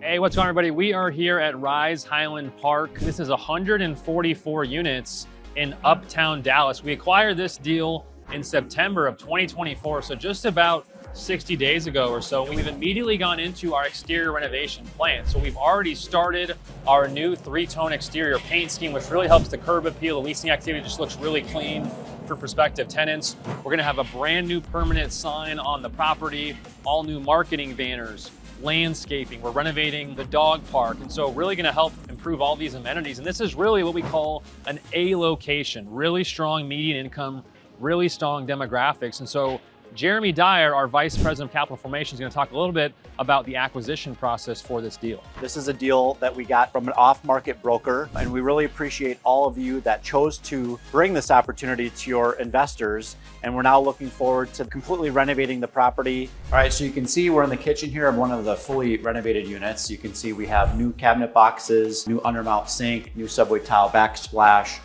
Hey, what's going on, everybody? We are here at Rise Highland Park. This is 144 units in Uptown Dallas. We acquired this deal in September of 2024, so just about 60 days ago or so. We've immediately gone into our exterior renovation plan. So we've already started our new three-tone exterior paint scheme, which really helps the curb appeal. The leasing activity just looks really clean for prospective tenants. We're gonna have a brand new permanent sign on the property, all new marketing banners, landscaping. We're renovating the dog park. And so really gonna help improve all these amenities. And this is really what we call an A location, really strong median income, really strong demographics. And so Jeremy Dyer, our Vice President of Capital Formation, is going to talk a little bit about the acquisition process for this deal. This is a deal that we got from an off-market broker, and we really appreciate all of you that chose to bring this opportunity to your investors. And we're now looking forward to completely renovating the property. All right, so you can see we're in the kitchen here of one of the fully renovated units. You can see we have new cabinet boxes, new undermount sink, new subway tile backsplash,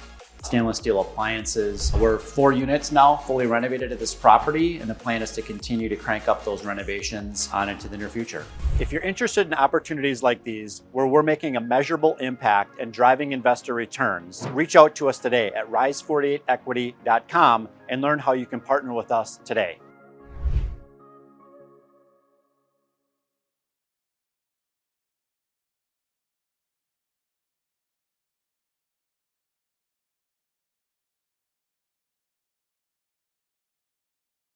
stainless steel appliances. We're 4 units now fully renovated at this property, and the plan is to continue to crank up those renovations on into the near future. If you're interested in opportunities like these, where we're making a measurable impact and driving investor returns, reach out to us today at rise48equity.com and learn how you can partner with us today.